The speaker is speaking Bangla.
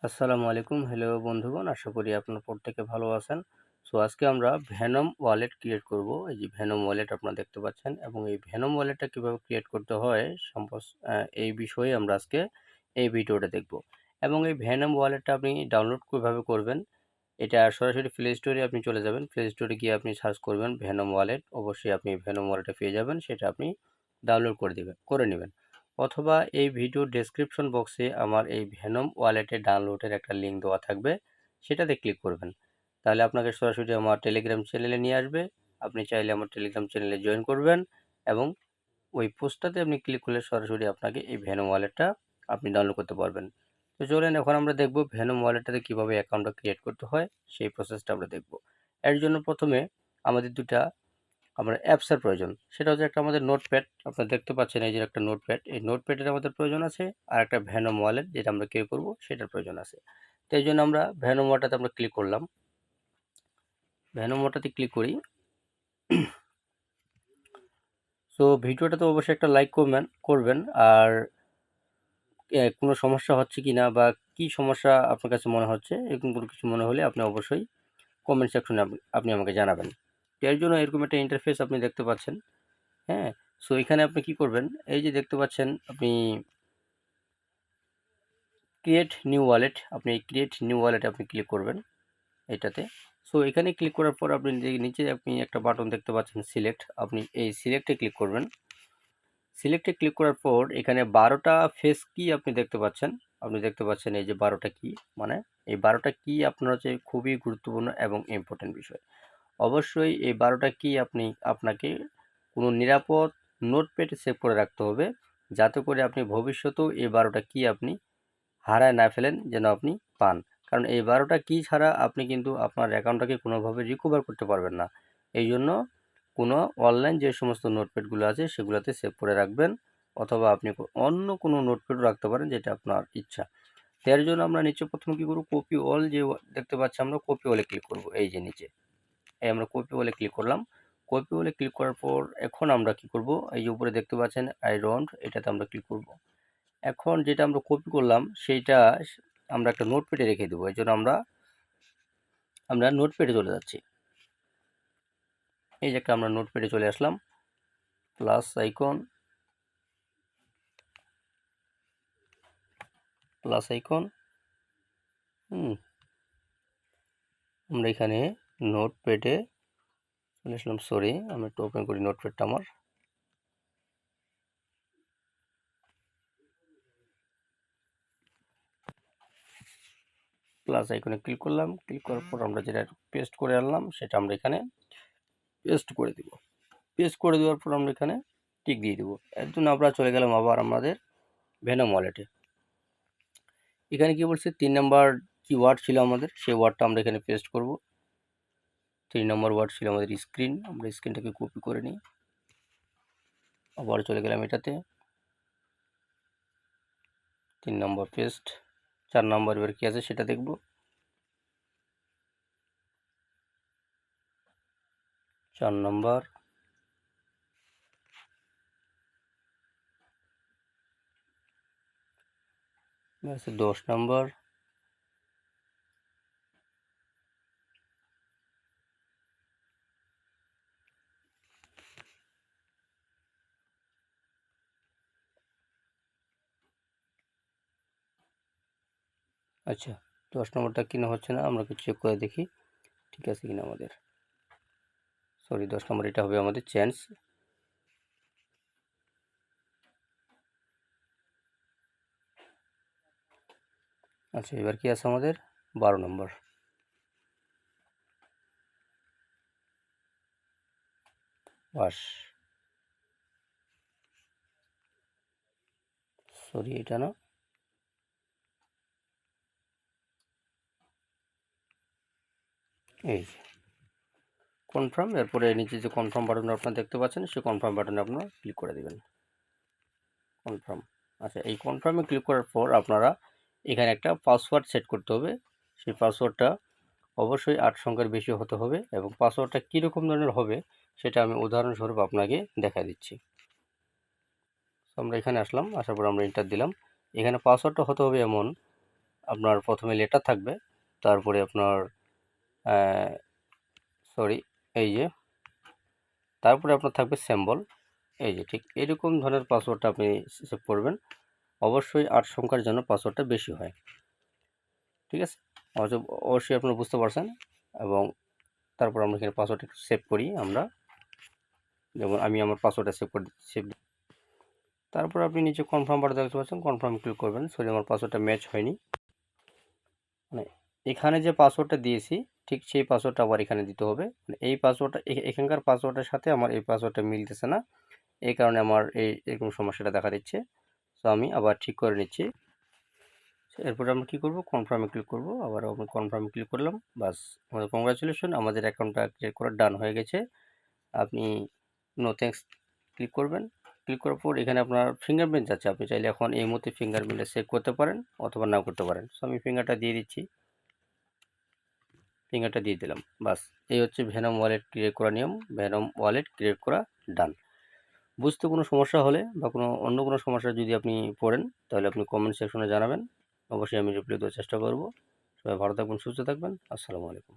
আসসালামু আলাইকুম। হ্যালো বন্ধুগণ, আশা করি আপনারা প্রত্যেকে ভালো আছেন। সো আজকে আমরা ভেনম ওয়ালেট ক্রিয়েট করব। এই যে ভেনম ওয়ালেট আপনারা দেখতে পাচ্ছেন, এবং এই ভেনম ওয়ালেটটা কিভাবে ক্রিয়েট করতে হয় এই বিষয়ে আমরা আজকে এই ভিডিওটা দেখব। এবং এই ভেনম ওয়ালেটটা আপনি ডাউনলোড কিভাবে করবেন, এটা সরাসরি প্লে স্টোরে আপনি চলে যাবেন। প্লে স্টোরে গিয়ে আপনি সার্চ করবেন ভেনম ওয়ালেট, অবশ্যই আপনি ভেনম ওয়ালেটটা পেয়ে যাবেন। সেটা আপনি ডাউনলোড করে নেবেন। অথবা এই ভিডিও ডেসক্রিপশন বক্সে আমার এই ভেনম ওয়ালেটের ডাউনলোডের একটা লিঙ্ক দেওয়া থাকবে, সেটাতে ক্লিক করবেন। তাহলে আপনাকে সরাসরি আমার টেলিগ্রাম চ্যানেলে নিয়ে আসবে। আপনি চাইলে আমার টেলিগ্রাম চ্যানেলে জয়েন করবেন, এবং ওই পোস্টটাতে আপনি ক্লিক করলে সরাসরি আপনাকে এই ভেনম ওয়ালেটটা আপনি ডাউনলোড করতে পারবেন। তো চলেন এখন আমরা দেখব ভেনম ওয়ালেটটাতে কীভাবে অ্যাকাউন্টটা ক্রিয়েট করতে হয়, সেই প্রসেসটা আমরা দেখব। এর জন্য প্রথমে আমাদের আমার অ্যাপসের প্রয়োজন। সেটা হচ্ছে একটা আমাদের নোটপ্যাড, আপনারা দেখতে পাচ্ছেন এই যে একটা নোটপ্যাড। এই নোটপ্যাডের আমাদের প্রয়োজন আছে, আর একটা ভেনম ওয়ালেট যেটা আমরা ক্রিয়েট করব সেটার প্রয়োজন আছে। তো এই জন্য আমরা ভেনম ওয়ালেটটাতে আমরা ক্লিক করলাম। ভেনম ওয়ালেটটাতে ক্লিক করি। সো ভিডিওটা তো অবশ্যই একটা লাইক করবেন। আর কোনো সমস্যা হচ্ছে কি না, বা কি সমস্যা আপনার কাছে মনে হচ্ছে, এরকম কোনো কিছু মনে হলে আপনি অবশ্যই কমেন্ট সেকশনে আপনি আমাকে জানাবেন। এর জন্য এরকম একটা ইন্টারফেস আপনি দেখতে পাচ্ছেন। হ্যাঁ, সো এখানে আপনি কি করবেন, এই যে দেখতে পাচ্ছেন আপনি ক্রিয়েট নিউ ওয়ালেট, আপনি এই ক্রিয়েট নিউ ওয়ালেটে আপনি ক্লিক করবেন এটাতে। সো এখানে ক্লিক করার পর আপনি নিচে আপনি একটা বাটন দেখতে পাচ্ছেন সিলেক্ট, আপনি এই সিলেক্টে ক্লিক করবেন। সিলেক্টে ক্লিক করার পর এখানে 12টা ফেস কি আপনি দেখতে পাচ্ছেন এই যে 12টা কি, মানে এই 12টা কি আপনার হচ্ছে খুবই গুরুত্বপূর্ণ এবং ইম্পর্টেন্ট বিষয়। অবশ্যই এই 12টা কি আপনাকে কোনো নিরাপদ নোটপ্যাডে সেভ করে রাখতে হবে, যাতে করে আপনি ভবিষ্যতেও এই 12টা কি আপনি হারায় না ফেলেন, যেন আপনি পান। কারণ এই 12টা কি ছাড়া আপনি কিন্তু আপনার অ্যাকাউন্টটাকে কোনোভাবে রিকভার করতে পারবেন না। এই জন্য কোনো অনলাইন যে সমস্ত নোটপ্যাডগুলো আছে সেগুলোতে সেভ করে রাখবেন, অথবা আপনি অন্য কোনো নোটপ্যাডও রাখতে পারেন, যেটা আপনার ইচ্ছা। এর জন্য আমরা নিচে প্রথমে কী করব, কপি অল যে দেখতে পাচ্ছি আমরা কপি অলে ক্লিক করব। এই যে নিচে এই আমরা কপি অলে ক্লিক করলাম। কপি অলে ক্লিক করার পর এখন আমরা কি করব, এই যে উপরে দেখতে পাচ্ছেন আই ডোন্ট, এটাতে আমরা ক্লিক করব। এখন যেটা আমরা কপি করলাম সেইটা আমরা একটা নোটপ্যাডে রেখে দেবো। এই জন্য আমরা নোটপ্যাডে চলে যাচ্ছি। এই যে একটা আমরা নোটপ্যাডে চলে আসলাম, প্লাস আইকন, আমরা এখানে নোটপ্যাডে চলে আসলাম। সরি, আমি একটু ওপেন করি নোটপ্যাডটা আমার। প্লাস আইকনে ক্লিক করলাম। ক্লিক করার পর আমরা যেটা পেস্ট করে আনলাম সেটা আমরা এখানে পেস্ট করে দিব। পেস্ট করে দেওয়ার পর আমরা এখানে টিক দিয়ে দেবো। এর জন্য আমরা চলে গেলাম আবার আমাদের ভেনম ওয়ালেটে। এখানে কি বলছে, 3 নাম্বার কি ওয়ার্ড ছিল আমাদের, সেই ওয়ার্ডটা আমরা এখানে পেস্ট করব। 3 নম্বর ওয়ার্ড ছিল আমাদের স্ক্রিন, আমরা স্ক্রিনটাকে কপি করে নিই। আবার চলে গেলাম এটাতে, 3 নম্বর পেস্ট। 4 নম্বর এবার কি আছে সেটা দেখব। 4 নম্বর, আছে 10 নম্বর, আচ্ছা 10 নম্বরটা কিনা হচ্ছে না, আমরা চেক করে দেখি ঠিক আছে কিনা আমাদের। সরি, 10 নম্বর এটা হবে আমাদের চেঞ্জ। আচ্ছা এবার কি আছে আমাদের 12 নম্বর। বাস, সরি এটা না, এই কনফার্ম। এরপরে নিচে যে কনফার্ম বাটন আপনারা দেখতে পাচ্ছেন, সেই কনফার্ম বাটনে আপনারা ক্লিক করে দেবেন। কনফার্ম। আচ্ছা এই কনফার্মে ক্লিক করার পর আপনারা এখানে একটা পাসওয়ার্ড সেট করতে হবে। সেই পাসওয়ার্ডটা অবশ্যই 8 সংখ্যার বেশি হতে হবে, এবং পাসওয়ার্ডটা কীরকম ধরনের হবে সেটা আমি উদাহরণস্বরূপ আপনাকে দেখা দিচ্ছি। আমরা এখানে আসলাম, আসার পর আমরা এন্টার দিলাম। এখানে পাসওয়ার্ডটা হতে হবে এমন, আপনার প্রথমে লেটার থাকবে, তারপরে আপনার সরি এই যে তারপরে আপনার থাকবে সিম্বল, এই যে ঠিক এরকম ধরনের পাসওয়ার্ডটা আপনি সেভ করবেন। অবশ্যই 8 সংখ্যার জন্য পাসওয়ার্ডটা বেশি হয়, ঠিক আছে? অবশ্যই আপনারা বুঝতে পারছেন। এবং তারপর আমরা এখানে পাসওয়ার্ডটা একটু সেভ করি আমরা, যেমন আমি আমার পাসওয়ার্ডটা সেভ। তারপর আপনি নিচে কনফার্ম বাটন দেখতে পাচ্ছেন, কনফার্ম ক্লিক করবেন। সরি, আমার পাসওয়ার্ডটা ম্যাচ হয়নি, মানে এখানে যে পাসওয়ার্ডটা দিয়েছি ঠিক সেই পাসওয়ার্ডটা আবার এখানে দিতে হবে। মানে এই পাসওয়ার্ডটা এখানকার পাসওয়ার্ডের সাথে আমার এই পাসওয়ার্ডটা মিলতেছে না, এই কারণে আমার এরকম সমস্যাটা দেখা দিচ্ছে। তো আমি আবার ঠিক করে নিচ্ছি। এরপরে আমরা কী করব, কনফার্মে ক্লিক করব। আবার আমি কনফার্মে ক্লিক করলাম, বাস আমাদের কংগ্রাচুলেশন, আমাদের অ্যাকাউন্টটা ক্রিয়েট করা ডান হয়ে গেছে। আপনি নো থ্যাঙ্কস ক্লিক করবেন। ক্লিক করার পর এখানে আপনার ফিঙ্গারপ্রিন্ট আছে, আপনি চাইলে এখন এই মুহূর্তে ফিঙ্গারপ্রিন্টটা সেভ করতে পারেন অথবা নাও করতে পারেন। সো আমি ফিঙ্গারটা দিয়ে দিচ্ছি, ফিঙ্গারটা দিয়ে দিলাম। বাস এই হচ্ছে ভেনম ওয়ালেট ক্রিয়েট করা নিয়ম। ভেনম ওয়ালেট ক্রিয়েট করা ডান। বুঝতে কোনো সমস্যা হলে বা অন্য কোনো সমস্যা যদি আপনি পড়েন, তাহলে আপনি কমেন্ট সেকশনে জানাবেন। অবশ্যই আমি রিপ্লাই দেওয়ার চেষ্টা করব। সবাই ভালো থাকবেন, সুস্থ থাকবেন। আসসালামু আলাইকুম।